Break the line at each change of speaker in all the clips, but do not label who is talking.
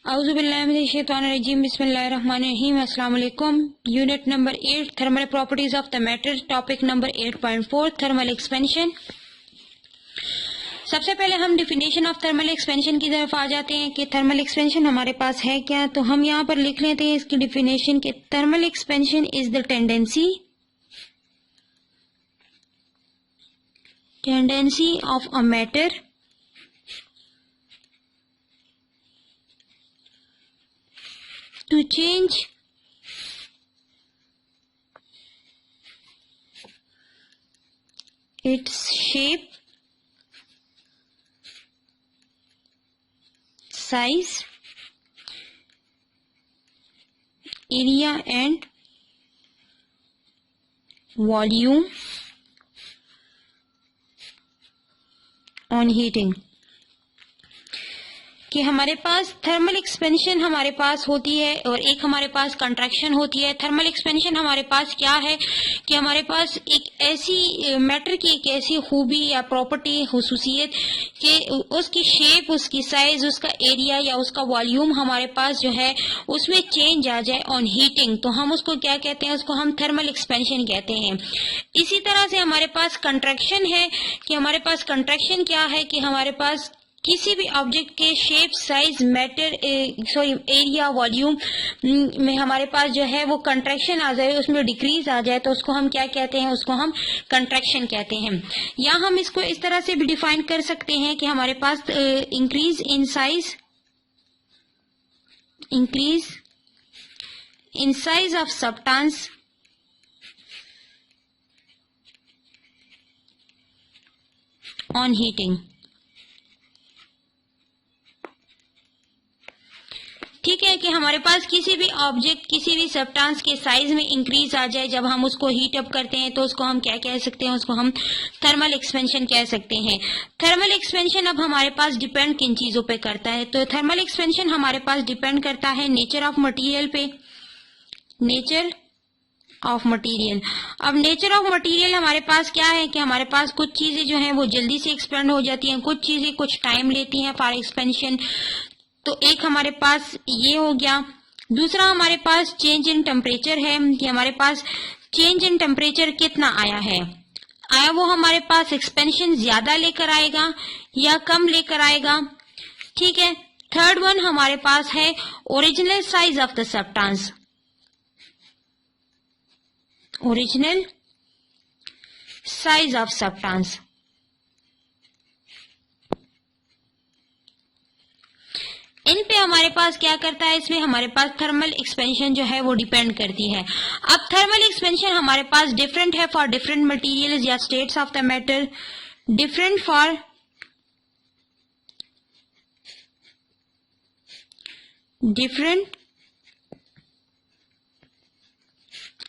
औज़ुबिल्लाहिमिनश्शैतानिर्रजीम बिस्मिल्लाहिर्रहमानिर्रहीम अस्सलाम वालेकुम। Unit number 8 thermal properties of the matter, topic number 8.4 thermal expansion. सबसे पहले हम डिफिनेशन ऑफ थर्मल एक्सपेंशन की तरफ आ जाते हैं कि थर्मल एक्सपेंशन हमारे पास है क्या। तो हम यहाँ पर लिख लेते हैं इसकी डिफिनेशन कि thermal expansion is the tendency of a matter to change its shape, size, area and volume on heating। कि हमारे पास थर्मल एक्सपेंशन हमारे पास होती है और एक हमारे पास कंट्रैक्शन होती है। थर्मल एक्सपेंशन हमारे पास क्या है कि हमारे पास एक ऐसी मैटर की एक ऐसी खूबी या प्रॉपर्टी हुसूसियत कि उसकी शेप, उसकी साइज, उसका एरिया या उसका वॉल्यूम हमारे पास जो है उसमें चेंज आ जाए ऑन हीटिंग, तो हम उसको क्या कहते हैं, उसको हम थर्मल एक्सपेंशन कहते हैं। इसी तरह से हमारे पास कंट्रैक्शन है कि हमारे पास कंट्रैक्शन क्या है कि हमारे पास किसी भी ऑब्जेक्ट के shape, size, matter area, volume में हमारे पास जो है वो कंट्रैक्शन आ जाए, उसमें डिक्रीज आ जाए, तो उसको हम क्या कहते हैं, उसको हम कंट्रैक्शन कहते हैं। या हम इसको इस तरह से भी डिफाइन कर सकते हैं कि हमारे पास increase in size of substance on heating. ठीक है कि हमारे पास किसी भी ऑब्जेक्ट, किसी भी सब्सटेंस के साइज में इंक्रीज आ जाए जब हम उसको हीट अप करते हैं, तो उसको हम क्या कह सकते हैं, उसको हम थर्मल एक्सपेंशन कह सकते हैं। थर्मल एक्सपेंशन अब हमारे पास डिपेंड किन चीजों पे करता है, तो थर्मल एक्सपेंशन हमारे पास डिपेंड करता है नेचर ऑफ मटेरियल पे। नेचर ऑफ मटेरियल, अब नेचर ऑफ मटेरियल हमारे पास क्या है कि हमारे पास कुछ चीजें जो हैं वो जल्दी से एक्सपेंड हो जाती हैं, कुछ चीजें कुछ टाइम लेती हैं फॉर एक्सपेंशन। तो एक हमारे पास ये हो गया। दूसरा हमारे पास चेंज इन टेम्परेचर है कि हमारे पास चेंज इन टेम्परेचर कितना आया है, आया वो हमारे पास एक्सपेंशन ज्यादा लेकर आएगा या कम लेकर आएगा। ठीक है। थर्ड वन हमारे पास है original size of the substance. Original size of substance, इन पे हमारे पास क्या करता है, इसमें हमारे पास थर्मल एक्सपेंशन जो है वो डिपेंड करती है। अब थर्मल एक्सपेंशन हमारे पास डिफरेंट है फॉर डिफरेंट मटेरियल्स या states of the matter, different for different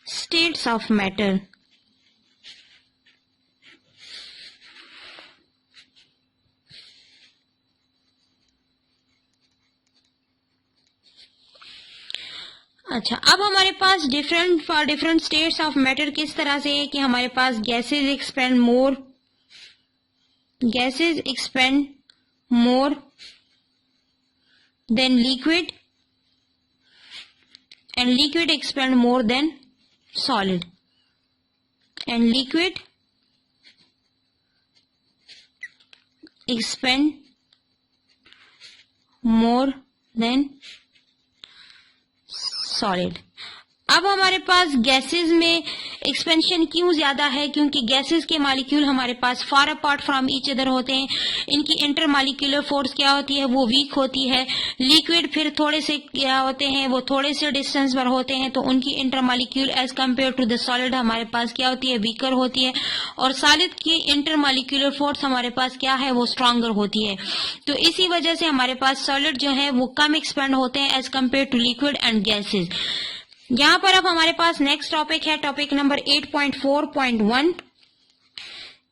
states of matter. अच्छा, अब हमारे पास different for different states of matter किस तरह से है कि हमारे पास gases expand more than liquid and liquid expand more than solid, and liquid expand more than solid. अब हमारे पास गैसेस में एक्सपेंशन क्यों ज्यादा है, क्योंकि गैसेस के मॉलिक्यूल हमारे पास far apart from each other होते हैं, इनकी इंटर मॉलिक्यूलर फोर्स क्या होती है, वो वीक होती है। लिक्विड फिर थोड़े से क्या होते हैं, वो थोड़े से डिस्टेंस पर होते हैं, तो उनकी inter molecule as compare to the solid हमारे पास क्या होती है, वीकर होती है। और सॉलिड की इंटर मॉलिक्यूलर फोर्स हमारे पास क्या है, वो स्ट्रांगर होती है। तो इसी वजह से हमारे पास सॉलिड जो है वो कम एक्सपेंड होते हैं as compare to liquid and gases. यहाँ पर अब हमारे पास नेक्स्ट टॉपिक है टॉपिक नंबर 8.4.1,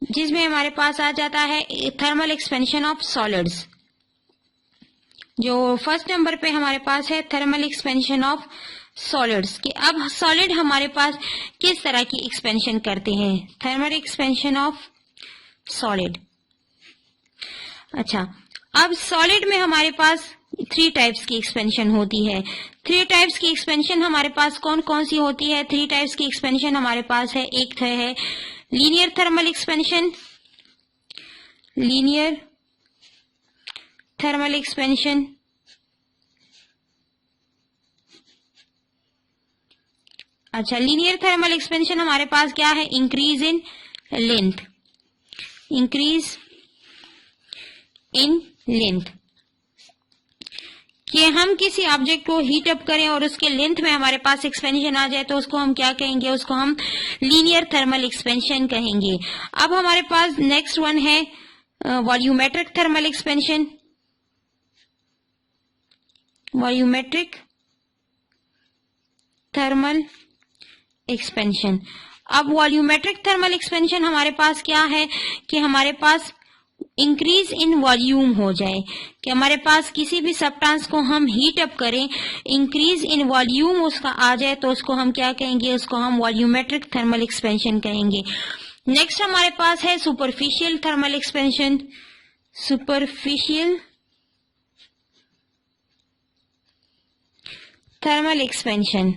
जिसमें हमारे पास आ जाता है थर्मल एक्सपेंशन ऑफ सॉलिड्स। जो फर्स्ट नंबर पे हमारे पास है थर्मल एक्सपेंशन ऑफ सॉलिड्स, कि अब सॉलिड हमारे पास किस तरह की एक्सपेंशन करते हैं, थर्मल एक्सपेंशन ऑफ सॉलिड। अच्छा, अब सॉलिड में हमारे पास 3 टाइप्स की एक्सपेंशन होती है। 3 टाइप्स की एक्सपेंशन हमारे पास कौन कौन सी होती है? 3 टाइप्स की एक्सपेंशन हमारे पास है, एक है linear thermal expansion, linear thermal expansion, अच्छा लीनियर थर्मल एक्सपेंशन हमारे पास क्या है? Increase in length, increase in length, कि हम किसी ऑब्जेक्ट को हीट अप करें और उसके लेंथ में हमारे पास एक्सपेंशन आ जाए तो उसको हम क्या कहेंगे? उसको हम लीनियर थर्मल एक्सपेंशन कहेंगे। अब हमारे पास नेक्स्ट वन है volumetric thermal expansion, volumetric thermal expansion. अब वॉल्यूमेट्रिक थर्मल एक्सपेंशन हमारे पास क्या है कि हमारे पास इंक्रीज इन वॉल्यूम हो जाए, कि हमारे पास किसी भी सब्सटेंस को हम हीट अप करें, इंक्रीज इन वॉल्यूम उसका आ जाए तो उसको हम क्या कहेंगे? उसको हम वॉल्यूमेट्रिक थर्मल एक्सपेंशन कहेंगे। नेक्स्ट हमारे पास है superficial thermal expansion, superficial thermal expansion.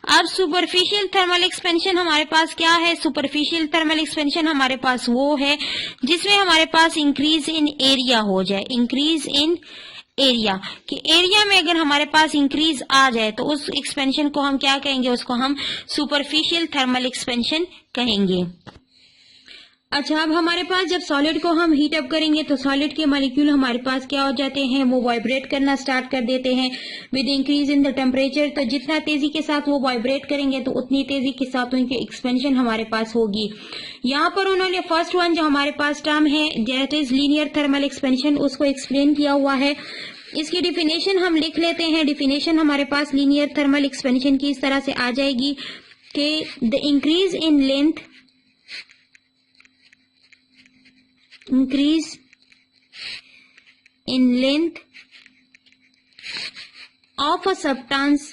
अब सुपरफिशियल थर्मल एक्सपेंशन हमारे पास क्या है? सुपरफिशियल थर्मल एक्सपेंशन हमारे पास वो है जिसमें हमारे पास इंक्रीज इन एरिया हो जाए, इंक्रीज इन एरिया, कि एरिया में अगर हमारे पास इंक्रीज आ जाए तो उस एक्सपेंशन को हम क्या कहेंगे? उसको हम सुपरफिशियल थर्मल एक्सपेंशन कहेंगे। अच्छा, अब हमारे पास जब सॉलिड को हम हीट अप करेंगे तो सॉलिड के मॉलिक्यूल हमारे पास क्या हो जाते हैं? वो वाइब्रेट करना स्टार्ट कर देते हैं with increase in the temperature. तो जितना तेजी के साथ वो वाइब्रेट करेंगे तो उतनी तेजी के साथ उनकी एक्सपेंशन हमारे पास होगी। यहाँ पर उन्होंने फर्स्ट वन जो हमारे पास टर्म है that is linear thermal expansion, उसको एक्सप्लेन किया हुआ है। इसकी डिफिनेशन हम लिख लेते हैं। डिफिनेशन हमारे पास लीनियर थर्मल एक्सपेंशन की इस तरह से आ जाएगी कि the increase in length, increase in length of a substance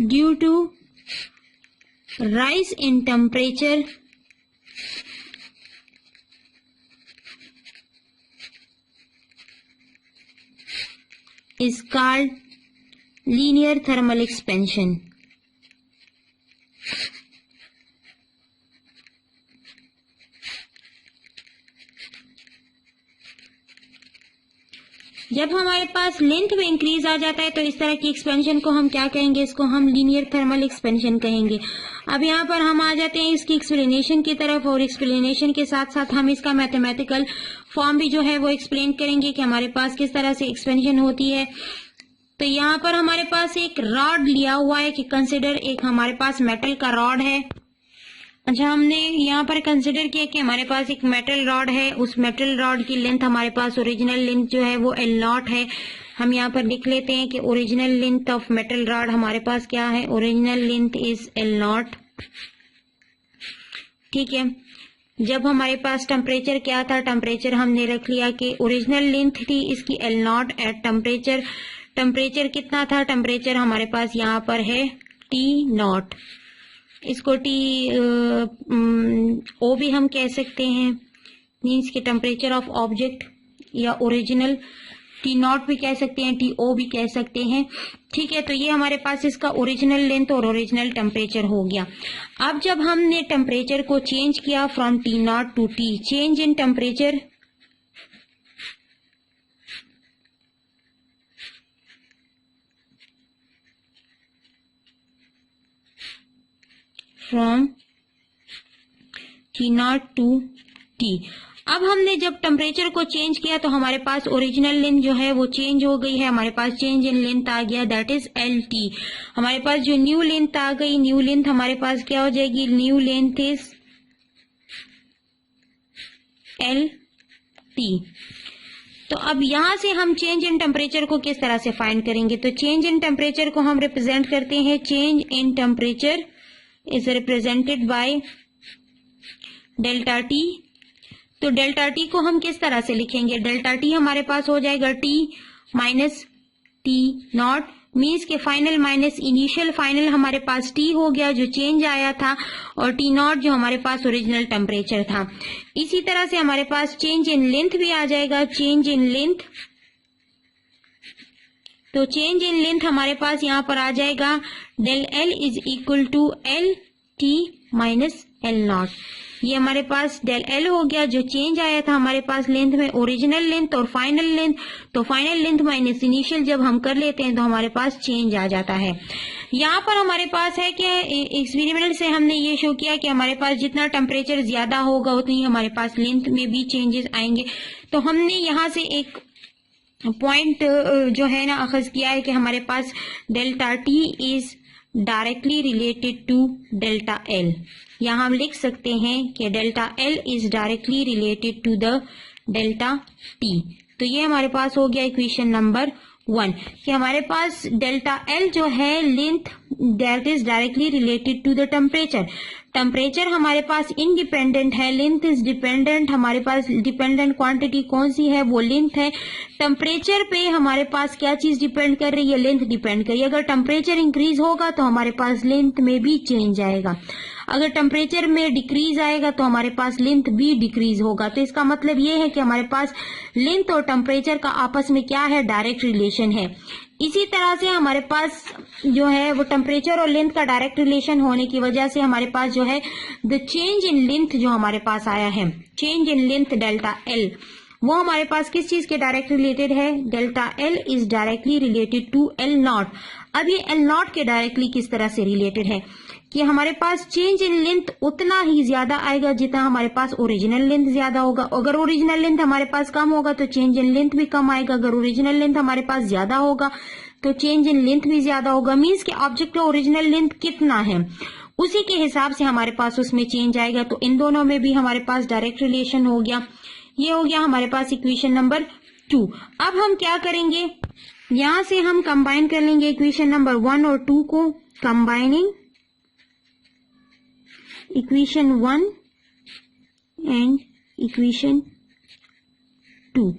due to rise in temperature is called linear thermal expansion. जब हमारे पास लेंथ में इंक्रीज आ जाता है तो इस तरह की एक्सपेंशन को हम क्या कहेंगे? इसको हम लीनियर थर्मल एक्सपेंशन कहेंगे। अब यहाँ पर हम आ जाते हैं इसकी एक्सप्लेनेशन की तरफ, और एक्सप्लेनेशन के साथ साथ हम इसका मैथमेटिकल फॉर्म भी जो है वो एक्सप्लेन करेंगे कि हमारे पास किस तरह से एक्सपेंशन होती है। तो यहाँ पर हमारे पास एक रॉड लिया हुआ है कि कंसिडर एक हमारे पास मेटल का रॉड है। अच्छा, हमने यहाँ पर कंसिडर किया कि हमारे पास एक मेटल रॉड है, उस मेटल रॉड की लेंथ हमारे पास ओरिजिनल लेंथ जो है वो L0 है। हम यहाँ पर लिख लेते हैं कि original length of metal rod हमारे पास क्या है? Original length is L0। ठीक है, जब हमारे पास टेम्परेचर क्या था? टेम्परेचर हमने रख लिया कि ओरिजिनल लेंथ थी इसकी L0 एट टेम्परेचर। टेम्परेचर कितना था? टेम्परेचर हमारे पास यहाँ पर है T0। इसको ओ भी हम कह सकते हैं, मीन्स कि टेम्परेचर ऑफ ऑब्जेक्ट, या ओरिजिनल T0 भी कह सकते हैं, TO भी कह सकते हैं। ठीक है, तो ये हमारे पास इसका ओरिजिनल लेंथ और ओरिजिनल टेम्परेचर हो गया। अब जब हमने टेम्परेचर को चेंज किया from T0 to T, change in temperature from T0 to T। अब हमने जब टेम्परेचर को चेंज किया तो हमारे पास ओरिजिनल लेंथ जो है वो चेंज हो गई है, हमारे पास चेंज इन लेंथ आ गया, दैट इज LT। हमारे पास जो न्यू लेंथ आ गई, न्यू लेंथ हमारे पास क्या हो जाएगी? New length is LT। तो अब यहां से हम चेंज इन टेम्परेचर को किस तरह से फाइंड करेंगे? तो चेंज इन टेम्परेचर को हम रिप्रेजेंट करते हैं, change in temperature is represented by delta T. तो डेल्टा टी को हम किस तरह से लिखेंगे? डेल्टा टी हमारे पास हो जाएगा T माइनस T0, मीन्स के फाइनल माइनस इनिशियल फाइनल हमारे पास T हो गया जो चेंज आया था, और T नॉट जो हमारे पास ओरिजिनल टेम्परेचर था। इसी तरह से हमारे पास चेंज इन लेंथ भी आ जाएगा, चेंज इन लेंथ। तो चेंज इन लेंथ हमारे पास यहाँ पर आ जाएगा del L is equal to L T minus L naught. ये हमारे पास डेल L हो गया जो चेंज आया था हमारे पास लेंथ में, ओरिजिनल लेंथ और फाइनल लेंथ। तो फाइनल लेंथ माइनस इनिशियल जब हम कर लेते हैं तो हमारे पास चेंज आ जाता है। यहाँ पर हमारे पास है कि एक्सपेरिमेंट से हमने ये शो किया कि हमारे पास जितना टेम्परेचर ज्यादा होगा उतनी हमारे पास लेंथ में भी चेंजेस आएंगे। तो हमने यहाँ से एक पॉइंट जो है ना अखज किया है कि हमारे पास delta T is directly related to delta L। यहाँ हम लिख सकते हैं कि delta L is directly related to the delta T। तो ये हमारे पास हो गया इक्वेशन नंबर 1 कि हमारे पास डेल्टा L जो है length that is directly related to the temperature. Temperature हमारे पास इंडिपेंडेंट है, लेंथ इज डिपेंडेंट। हमारे पास डिपेंडेंट क्वांटिटी कौन सी है, वो लेंथ है। टेम्परेचर पे हमारे पास क्या चीज डिपेंड कर रही है, लेंथ डिपेंड कर रही है। अगर टेम्परेचर इंक्रीज होगा तो हमारे पास लेंथ में भी चेंज आएगा, अगर टेम्परेचर में डिक्रीज आएगा तो हमारे पास लेंथ भी डिक्रीज होगा। तो इसका मतलब ये है कि हमारे पास लेंथ और टेम्परेचर का आपस में क्या है, डायरेक्ट रिलेशन है। इसी तरह से हमारे पास जो है वो टेम्परेचर और लेंथ का डायरेक्ट रिलेशन होने की वजह से हमारे पास जो है द चेंज इन लेंथ जो हमारे पास आया है, change in length delta L, वो हमारे पास किस चीज के डायरेक्ट रिलेटेड है, delta L is directly related to L naught. अब ये L नॉट के डायरेक्टली किस तरह से रिलेटेड है कि हमारे पास चेंज इन लेंथ उतना ही ज्यादा आएगा जितना हमारे पास ओरिजिनल लेंथ ज्यादा होगा। अगर ओरिजिनल लेंथ हमारे पास कम होगा तो चेंज इन लेंथ भी कम आएगा। अगर ओरिजिनल लेंथ हमारे पास ज्यादा होगा तो चेंज इन लेंथ भी ज्यादा होगा। मीन्स के ऑब्जेक्ट का ओरिजिनल लेंथ कितना है उसी के हिसाब से हमारे पास उसमें चेंज आएगा। तो इन दोनों में भी हमारे पास डायरेक्ट रिलेशन हो गया। ये हो गया हमारे पास इक्वेशन नंबर 2। अब हम क्या करेंगे, यहां से हम कंबाइन कर लेंगे इक्वेशन नंबर 1 और 2 को। कंबाइनिंग इक्वेशन 1 एंड इक्वेशन 2,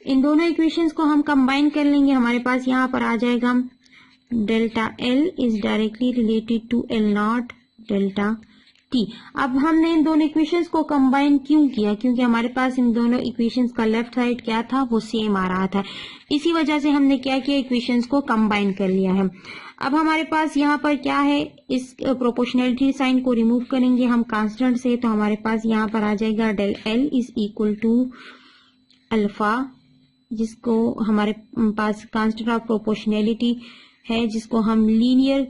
इन दोनों इक्वेशंस को हम कंबाइन कर लेंगे। हमारे पास यहाँ पर आ जाएगा delta L is directly related to L naught delta T। अब हमने इन दोनों इक्वेशंस को कंबाइन क्यों किया, क्योंकि हमारे पास इन दोनों इक्वेशंस का लेफ्ट साइड क्या था, वो सेम आ रहा था। इसी वजह से हमने क्या किया, इक्वेशंस को कंबाइन कर लिया है। अब हमारे पास यहाँ पर क्या है, इस प्रोपोर्शनलिटी साइन को रिमूव करेंगे हम कांस्टेंट से, तो हमारे पास यहाँ पर आ जाएगा del L is equal to alpha, जिसको हमारे पास कांस्टेंट ऑफ प्रोपोर्शनलिटी है, जिसको हम लीनियर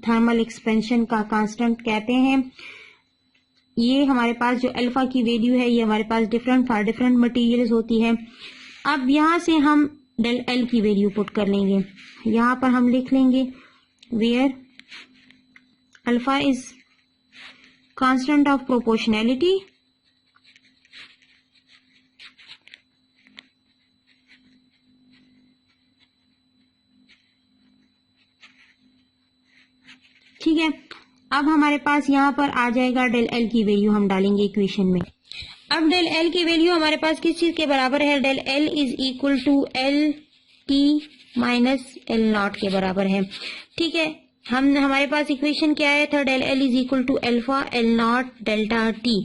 थर्मल एक्सपेंशन का कांस्टेंट कहते हैं। ये हमारे पास जो अल्फा की वैल्यू है ये हमारे पास डिफरेंट फॉर डिफरेंट मटेरियल्स होती है। अब यहाँ से हम डेल L की वैल्यू पुट कर लेंगे। यहाँ पर हम लिख लेंगे where alpha is constant of proportionality ठीक है। अब हमारे पास यहाँ पर आ जाएगा डेल L की वैल्यू हम डालेंगे इक्वेशन में। अब डेल L की वैल्यू हमारे पास किस चीज के बराबर है, del L is equal to L T minus L naught के बराबर है। ठीक है, हमारे पास इक्वेशन क्या आया था, del L is equal to alpha L naught delta T।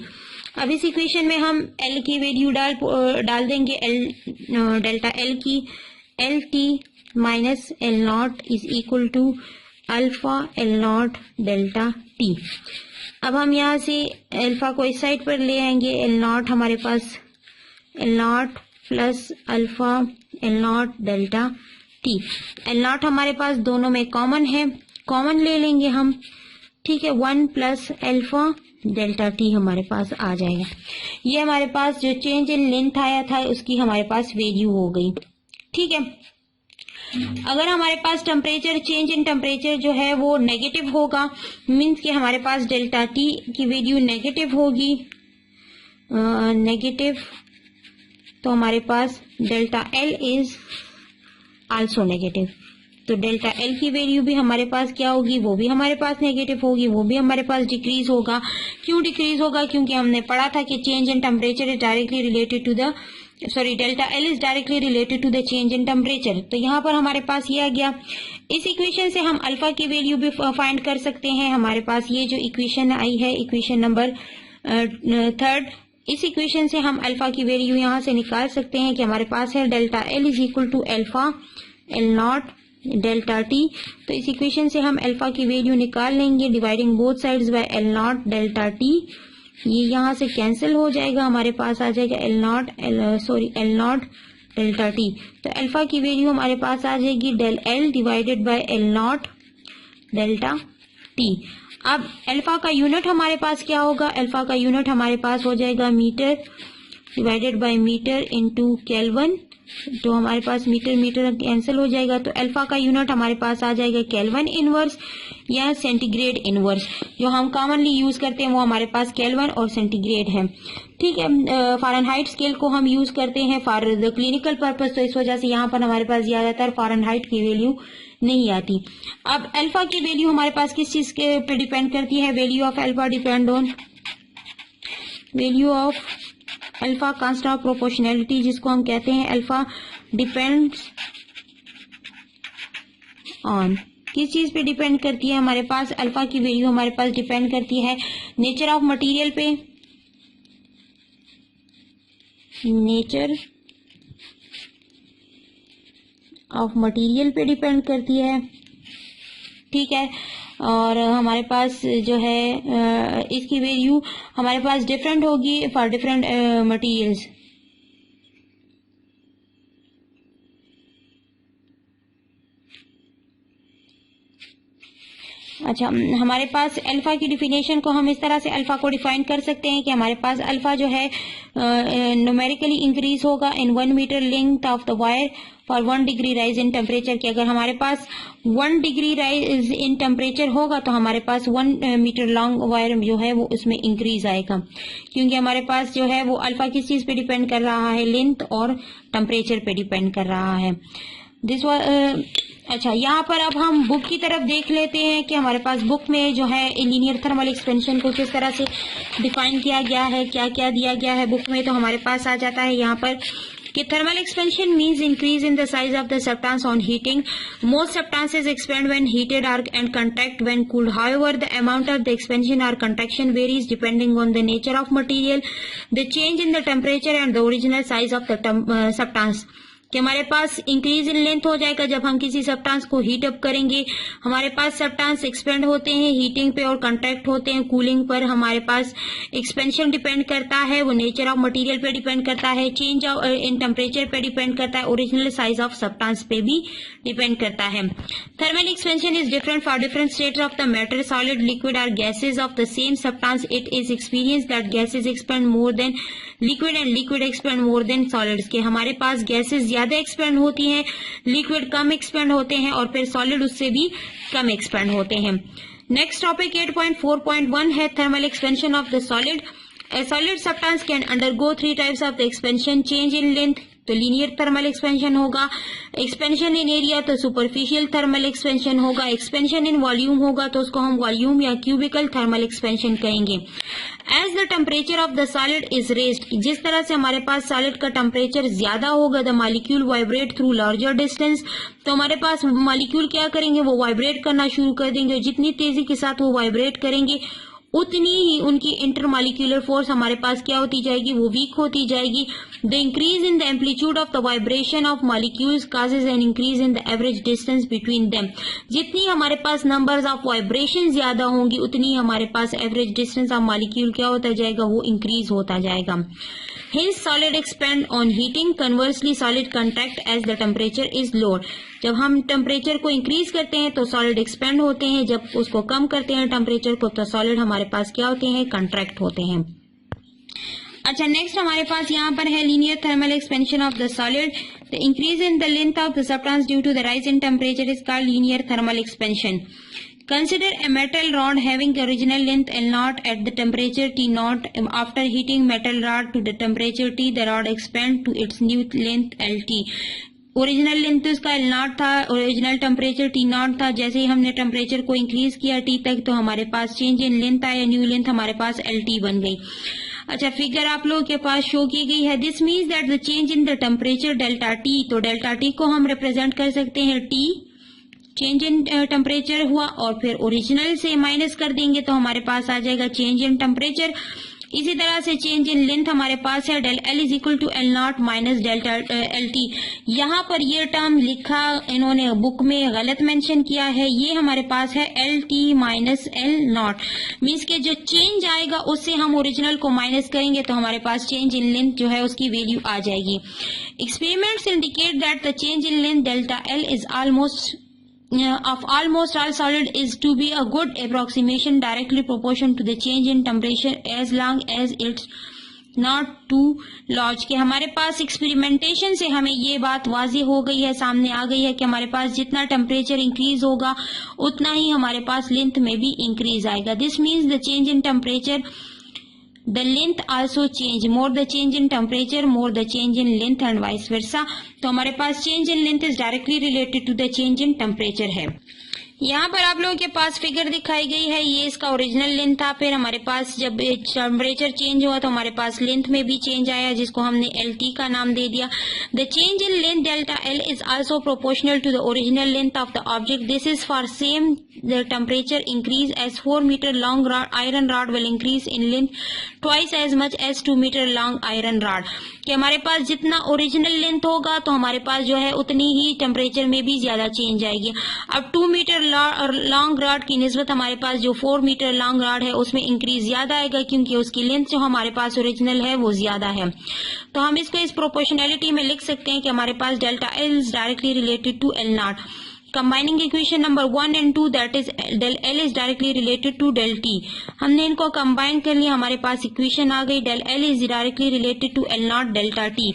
अब इस इक्वेशन में हम L की वैल्यू डाल देंगे, डेल्टा L की, L T minus L naught is equal to alpha L naught delta T। अब हम यहाँ से अल्फा को इस साइड पर ले आएंगे, L नॉट हमारे पास L not plus alpha L naught delta T। L not हमारे पास दोनों में कॉमन है, कॉमन ले लेंगे हम। ठीक है, 1 प्लस अल्फा डेल्टा T हमारे पास आ जाएगा। ये हमारे पास जो चेंज इन लेंथ आया था उसकी हमारे पास वैल्यू हो गई। ठीक है, अगर हमारे पास टेम्परेचर, चेंज इन टेम्परेचर जो है वो नेगेटिव होगा, मीन्स कि हमारे पास डेल्टा T की वैल्यू नेगेटिव होगी, नेगेटिव, तो हमारे पास delta L is also negative. तो डेल्टा L की वैल्यू भी हमारे पास क्या होगी, वो भी हमारे पास नेगेटिव होगी, वो भी हमारे पास डिक्रीज होगा। क्यों डिक्रीज होगा, क्योंकि हमने पढ़ा था कि change in temperature is directly related to the sorry delta L is directly related to the change in temperature. तो यहाँ पर हमारे पास ये आ गया। इस इक्वेशन से हम अल्फा की वैल्यू भी फाइंड कर सकते हैं। हमारे पास ये जो इक्वेशन आई है, इक्वेशन नंबर 3, इस इक्वेशन से हम अल्फा की वैल्यू यहाँ से निकाल सकते हैं कि हमारे पास है delta L is equal to alpha L naught delta T. तो इस इक्वेशन से हम अल्फा की वैल्यू निकाल लेंगे dividing both sides by L naught delta T. ये यहाँ से कैंसिल हो जाएगा, हमारे पास आ जाएगा एल नॉट डेल्टा टी। तो अल्फा की वैल्यू हमारे पास आ जाएगी del L divided by L naught delta T. अब अल्फा का यूनिट हमारे पास क्या होगा? अल्फा का यूनिट हमारे पास हो जाएगा metre divided by metre into kelvin. तो हमारे पास मीटर मीटर कैंसिल हो जाएगा, तो अल्फा का यूनिट हमारे पास आ जाएगा केल्विन इनवर्स या सेंटीग्रेड इनवर्स। जो हम कॉमनली यूज करते हैं वो हमारे पास केल्विन और सेंटीग्रेड है। ठीक है, फ़ारेनहाइट स्केल को हम यूज करते हैं फॉर द क्लिनिकल पर्पस, तो इस वजह से यहाँ पर हमारे पास ज्यादातर फ़ारेनहाइट की वैल्यू नहीं आती। अब अल्फा की वैल्यू हमारे पास किस चीज के पे डिपेंड करती है? Value of alpha depend on value of alpha constant of proportionality, जिसको हम कहते हैं अल्फा डिपेंड्स ऑन। किस चीज पे डिपेंड करती है? हमारे पास अल्फा की वैल्यू हमारे पास डिपेंड करती है नेचर ऑफ मटेरियल पे, नेचर ऑफ मटेरियल पे डिपेंड करती है। ठीक है, और हमारे पास जो है इसकी वैल्यू हमारे पास डिफरेंट होगी फॉर डिफरेंट मटेरियल्स। अच्छा, हमारे पास अल्फा की डिफिनेशन को हम इस तरह से अल्फा को डिफाइन कर सकते हैं कि हमारे पास अल्फा जो है न्यूमेरिकली इंक्रीज होगा in 1 metre length of the wire for 1 degree rise in temperature. कि अगर हमारे पास 1 डिग्री राइज इन टेम्परेचर होगा तो हमारे पास 1 मीटर लॉन्ग वायर जो है वो उसमें इंक्रीज आएगा, क्योंकि हमारे पास जो है वो अल्फा किस चीज पे डिपेंड कर रहा है? लेंथ और टेम्परेचर पे डिपेंड कर रहा है। अच्छा, यहाँ पर अब हम बुक की तरफ देख लेते हैं कि हमारे पास बुक में जो है लीनियर थर्मल एक्सपेंशन को किस तरह से डिफाइन किया गया है, क्या क्या दिया गया है बुक में। तो हमारे पास आ जाता है यहाँ पर कि thermal expansion means increase in the size of the substance on heating. Most substances expand when heated and contract when cooled. However, the amount of the expansion or contraction varies depending on the nature of material, the change in the temperature and the original size of the substance. कि हमारे पास increase in length हो जाएगा जब हम किसी substance को heat up करेंगे। हमारे पास सब्सटेंस एक्सपेंड होते हैं हीटिंग पे और कंट्रैक्ट होते हैं कूलिंग पर। हमारे पास एक्सपेंशन डिपेंड करता है, वो नेचर ऑफ मटेरियल पे डिपेंड करता है, चेंज इन टेम्परेचर पे डिपेंड करता है, ओरिजिनल साइज ऑफ सब्सटेंस पे भी डिपेंड करता है। Thermal expansion is different for different states of the matter, solid, liquid और gases of the same substance. It is experience that gases expand more than liquid and liquid expand more than solids. के हमारे पास gases ज्यादा expand होती हैं, liquid कम expand होते हैं और फिर सॉलिड उससे भी कम एक्सपेंड होते हैं। नेक्स्ट टॉपिक 8.4.1 है thermal expansion of the solid. A solid substance can undergo 3 types of the expansion. Change in length तो लीनियर थर्मल एक्सपेंशन होगा, एक्सपेंशन इन एरिया तो सुपरफिशियल थर्मल एक्सपेंशन होगा, एक्सपेंशन इन वॉल्यूम होगा तो उसको हम volume या क्यूबिकल थर्मल एक्सपेंशन कहेंगे। As the temperature of the solid is raised, जिस तरह से हमारे पास सॉलिड का टेम्परेचर ज्यादा होगा, the molecule vibrate through larger distance, तो हमारे पास मॉलिक्यूल क्या करेंगे? वो वाइब्रेट करना शुरू कर देंगे। जितनी तेजी के साथ वो वाइब्रेट करेंगे उतनी ही उनकी इंटरमॉलिक्यूलर फोर्स हमारे पास क्या होती जाएगी? वो वीक होती जाएगी। The increase in the amplitude of the vibration of molecules causes an increase in the average distance between them. जितनी हमारे पास नंबर्स ऑफ वाइब्रेशन ज्यादा होंगी उतनी हमारे पास एवरेज डिस्टेंस ऑफ मॉलिक्यूल क्या होता जाएगा? वो इंक्रीज होता जाएगा। Hence solid expand on heating, conversely solid contract as the temperature is lower. जब हम टेम्परेचर को इंक्रीज करते हैं तो सॉलिड एक्सपेंड होते हैं, जब उसको कम करते हैं टेम्परेचर को तो सॉलिड हमारे पास क्या होते हैं? कंट्रैक्ट होते हैं। अच्छा, नेक्स्ट हमारे पास यहाँ पर है linear thermal expansion of the solid. The increase in the length of the substance due to the rise in temperature is called linear thermal expansion. Consider a metal rod having original length L0 at the temperature T0. After heating metal rod to the temperature T, the rod expands to its new length LT. Original length तो इसका L0 था, original temperature T0 था। जैसे ही हमने temperature को increase किया T तक तो हमारे पास चेंज इन लेंथ आया, न्यू लेंथ हमारे पास LT बन गई। अच्छा, फिगर आप लोगों के पास शो की गई है। This means that the change in the temperature delta T, तो डेल्टा टी को हम रिप्रेजेंट कर सकते हैं टी, चेंज इन टेम्परेचर हुआ, और फिर ओरिजिनल से माइनस कर देंगे तो हमारे पास आ जाएगा चेंज इन टेम्परेचर। इसी तरह से चेंज इन लेंथ हमारे पास है del L is equal to L naught minus delta L T. यहाँ पर ये टर्म लिखा इन्होंने बुक में गलत मेंशन किया है, ये हमारे पास है L T minus L not, means के जो चेंज आएगा उससे हम ओरिजिनल को माइनस करेंगे तो हमारे पास चेंज इन लेंथ जो है उसकी वैल्यू आ जाएगी। Experiments indicate that the change in length delta L is almost of almost all solid is to be a good approximation directly proportional to the change in temperature as long as it's not too large। कि हमारे पास experimentation से हमें ये बात वाज़ेह हो गई है, सामने आ गई है कि हमारे पास जितना टेम्परेचर इंक्रीज होगा उतना ही हमारे पास लेंथ में भी इंक्रीज आएगा। This means the change in temperature the length also change, more the change in temperature more the change in length and vice versa। तो हमारे पास change in length is directly related to the change in temperature है। यहाँ पर आप लोगों के पास figure दिखाई गई है, ये इसका ओरिजिनल लेंथ था, फिर हमारे पास जब टेम्परेचर चेंज हुआ तो हमारे पास लेंथ में भी चेंज आया जिसको हमने एल टी का नाम दे दिया। The change in length delta L is also proportional to the original length of the object. This is for same the temperature increase as 4 meter long iron rod will increase in length twice as much as 2 meter long iron rod। कि हमारे पास जितना original length होगा तो हमारे पास जो है उतनी ही temperature में भी ज्यादा चेंज आएगी। अब 2 मीटर लॉन्ग रॉड की निस्बत हमारे पास जो 4 मीटर लॉन्ग रॉड है उसमें इंक्रीज ज्यादा आएगा क्योंकि उसकी लेंथ जो हमारे पास ओरिजिनल है वो ज्यादा है। तो हम इसको इस प्रोपोर्शनैलिटी में लिख सकते हैं कि हमारे पास delta L is directly related to L naught. Combining equation number 1 and 2 that is del L is directly related to del T. हमने इनको कंबाइन कर लिया, हमारे पास इक्वेशन आ गई del L is directly related to L naught delta T.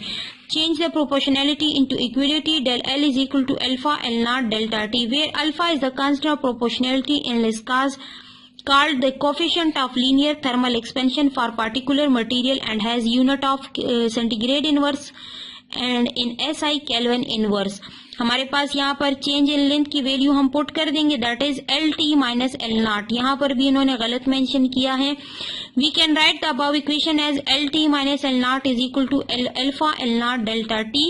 Change the proportionality into equality, del L is equal to alpha L naught delta T, where alpha is the constant of proportionality in Lescas called the coefficient of linear thermal expansion for particular material and has unit of centigrade inverse and in SI Kelvin inverse। हमारे पास यहाँ पर change in length की value हम put कर देंगे that is L T minus L naught. यहाँ पर भी इन्होंने गलत मेंशन किया है। We can write the above equation as L T minus L naught is equal to alpha L naught delta T.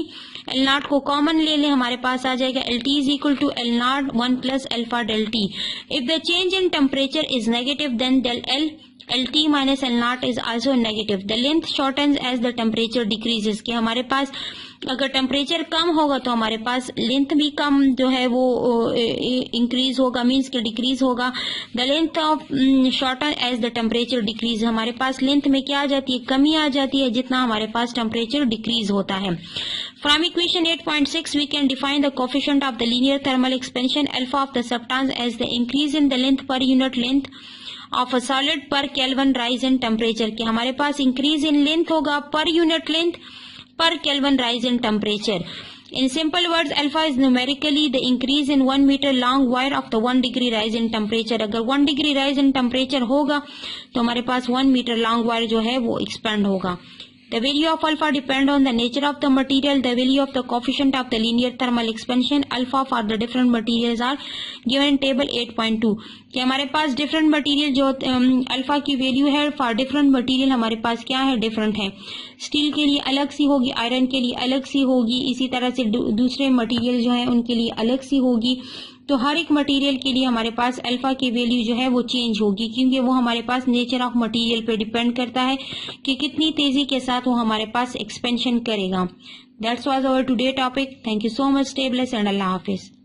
L naught को कॉमन ले लें, हमारे पास आ जाएगा L T is equal to L naught 1 plus alpha del T. If the change in temperature is negative then del L LT minus L naught is also negative। The length shortens as the temperature decreases। कि हमारे पास अगर temperature कम होगा तो हमारे पास length भी कम जो है वो इंक्रीज होगा, मीन्स के डिक्रीज होगा। The length of shorten as the temperature decrease, हमारे पास लेंथ में क्या आ जाती है, कमी आ जाती है जितना हमारे पास टेम्परेचर डिक्रीज होता है। From equation 8.6 we can define the coefficient of the linear thermal expansion alpha of the substance as the increase in the length per unit length of a solid per Kelvin rise in temperature। कि हमारे पास increase in length होगा per unit length per Kelvin rise in temperature। In simple words, alpha is numerically the increase in 1 meter long wire of the 1 degree rise in temperature। अगर 1 degree rise in temperature होगा तो हमारे पास 1 meter long wire जो है वो expand होगा। The value of alpha depend on the nature of the material. The value of the coefficient of the linear thermal expansion alpha for the different materials are given in table 8.2। कि हमारे पास different material जो alpha की value है for different material हमारे पास क्या है, डिफरेंट है। स्टील के लिए अलग सी होगी, आयरन के लिए अलग सी होगी, इसी तरह से दूसरे मटेरियल जो है उनके लिए अलग सी होगी। तो हर एक मटेरियल के लिए हमारे पास अल्फा की वैल्यू जो है वो चेंज होगी क्योंकि वो हमारे पास नेचर ऑफ मटेरियल पे डिपेंड करता है कि कितनी तेजी के साथ वो हमारे पास एक्सपेंशन करेगा। That's was our today topic. Thank you so much. Stay blessed and अल्लाह हाफिज।